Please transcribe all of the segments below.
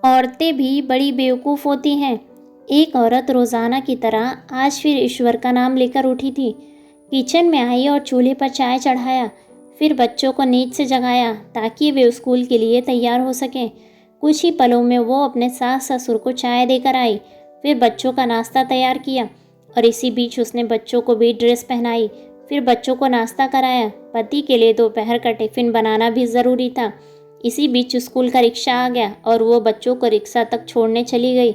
औरतें भी बड़ी बेवकूफ़ होती हैं। एक औरत रोज़ाना की तरह आज फिर ईश्वर का नाम लेकर उठी थी। किचन में आई और चूल्हे पर चाय चढ़ाया। फिर बच्चों को नींद से जगाया ताकि वे स्कूल के लिए तैयार हो सकें। कुछ ही पलों में वो अपने सास ससुर को चाय देकर आई। फिर बच्चों का नाश्ता तैयार किया और इसी बीच उसने बच्चों को भी ड्रेस पहनाई। फिर बच्चों को नाश्ता कराया। पति के लिए दोपहर का टिफ़िन बनाना भी ज़रूरी था। इसी बीच स्कूल का रिक्शा आ गया और वो बच्चों को रिक्शा तक छोड़ने चली गई।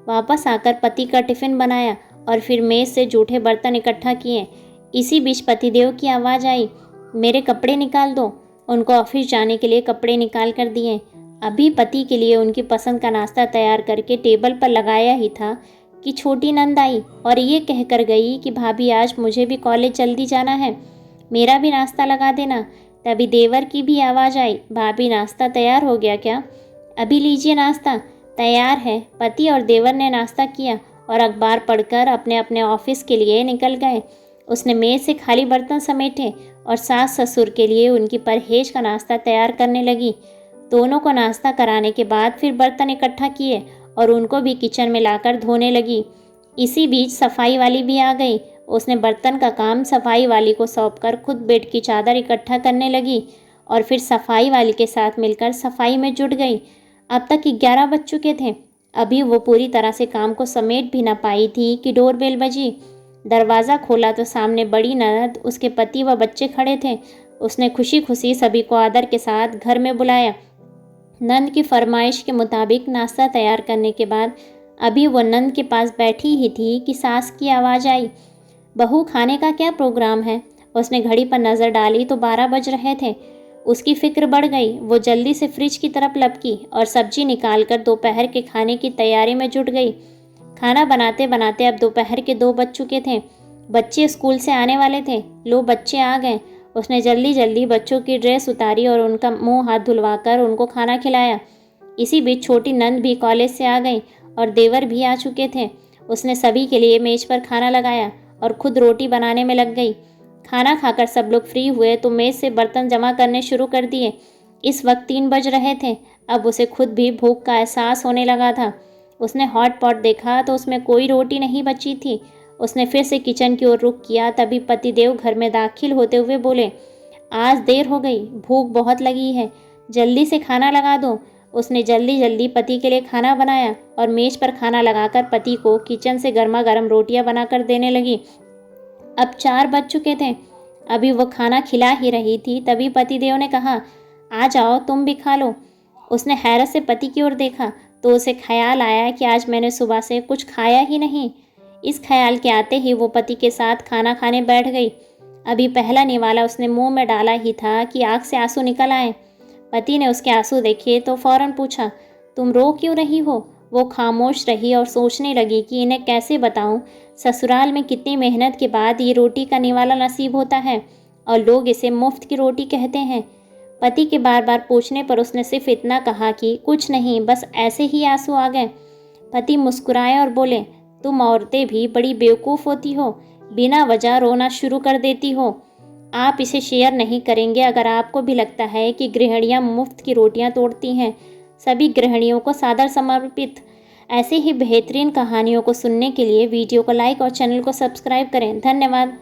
वापस आकर पति का टिफ़िन बनाया और फिर मेज़ से जूठे बर्तन इकट्ठा किए। इसी बीच पतिदेव की आवाज़ आई, मेरे कपड़े निकाल दो। उनको ऑफिस जाने के लिए कपड़े निकाल कर दिए। अभी पति के लिए उनकी पसंद का नाश्ता तैयार करके टेबल पर लगाया ही था कि छोटी नंद आई और ये कहकर गई कि भाभी आज मुझे भी कॉलेज जल्दी जाना है, मेरा भी नाश्ता लगा देना। तभी देवर की भी आवाज़ आई, भाभी नाश्ता तैयार हो गया क्या? अभी लीजिए नाश्ता तैयार है। पति और देवर ने नाश्ता किया और अखबार पढ़कर अपने अपने ऑफिस के लिए निकल गए। उसने मेज़ से खाली बर्तन समेटे और सास ससुर के लिए उनकी परहेज का नाश्ता तैयार करने लगी। दोनों को नाश्ता कराने के बाद फिर बर्तन इकट्ठा किए और उनको भी किचन में लाकर धोने लगी। इसी बीच सफाई वाली भी आ गई। उसने बर्तन का काम सफाई वाली को सौंपकर खुद बेड की चादर इकट्ठा करने लगी और फिर सफाई वाली के साथ मिलकर सफाई में जुट गई। अब तक 11 बज चुके थे। अभी वो पूरी तरह से काम को समेट भी न पाई थी कि डोरबेल बजी। दरवाज़ा खोला तो सामने बड़ी ननद, उसके पति व बच्चे खड़े थे। उसने खुशी खुशी सभी को आदर के साथ घर में बुलाया। नंद की फरमाइश के मुताबिक नाश्ता तैयार करने के बाद अभी वो नंद के पास बैठी ही थी कि सास की आवाज़ आई, बहू खाने का क्या प्रोग्राम है? उसने घड़ी पर नज़र डाली तो 12 बज रहे थे। उसकी फिक्र बढ़ गई। वो जल्दी से फ्रिज की तरफ लपकी और सब्जी निकालकर दोपहर के खाने की तैयारी में जुट गई। खाना बनाते बनाते अब दोपहर के 2 बज चुके थे। बच्चे स्कूल से आने वाले थे। लो बच्चे आ गए। उसने जल्दी जल्दी बच्चों की ड्रेस उतारी और उनका मुंह हाथ धुलवाकर उनको खाना खिलाया। इसी बीच छोटी नंद भी कॉलेज से आ गई और देवर भी आ चुके थे। उसने सभी के लिए मेज पर खाना लगाया और खुद रोटी बनाने में लग गई। खाना खाकर सब लोग फ्री हुए तो मेज से बर्तन जमा करने शुरू कर दिए। इस वक्त 3 बज रहे थे। अब उसे खुद भी भूख का एहसास होने लगा था। उसने हॉट पॉट देखा तो उसमें कोई रोटी नहीं बची थी। उसने फिर से किचन की ओर रुख किया। तभी पतिदेव घर में दाखिल होते हुए बोले, आज देर हो गई, भूख बहुत लगी है, जल्दी से खाना लगा दो। उसने जल्दी जल्दी पति के लिए खाना बनाया और मेज पर खाना लगाकर पति को किचन से गर्मा गर्म रोटियां बनाकर देने लगी। अब 4 बज चुके थे। अभी वो खाना खिला ही रही थी तभी पतिदेव ने कहा, आ जाओ तुम भी खा लो। उसने हैरत से पति की ओर देखा तो उसे ख्याल आया कि आज मैंने सुबह से कुछ खाया ही नहीं। इस ख्याल के आते ही वो पति के साथ खाना खाने बैठ गई। अभी पहला निवाला उसने मुंह में डाला ही था कि आँख से आंसू निकल आए। पति ने उसके आंसू देखे तो फौरन पूछा, तुम रो क्यों रही हो? वो खामोश रही और सोचने लगी कि इन्हें कैसे बताऊं, ससुराल में कितनी मेहनत के बाद ये रोटी का निवाला नसीब होता है और लोग इसे मुफ्त की रोटी कहते हैं। पति के बार बार पूछने पर उसने सिर्फ इतना कहा कि कुछ नहीं, बस ऐसे ही आंसू आ गए। पति मुस्कुराए और बोले, तुम औरतें भी बड़ी बेवकूफ़ होती हो, बिना वजह रोना शुरू कर देती हो। आप इसे शेयर नहीं करेंगे अगर आपको भी लगता है कि गृहिणियां मुफ्त की रोटियां तोड़ती हैं। सभी गृहिणियों को सादर समर्पित। ऐसे ही बेहतरीन कहानियों को सुनने के लिए वीडियो को लाइक और चैनल को सब्सक्राइब करें। धन्यवाद।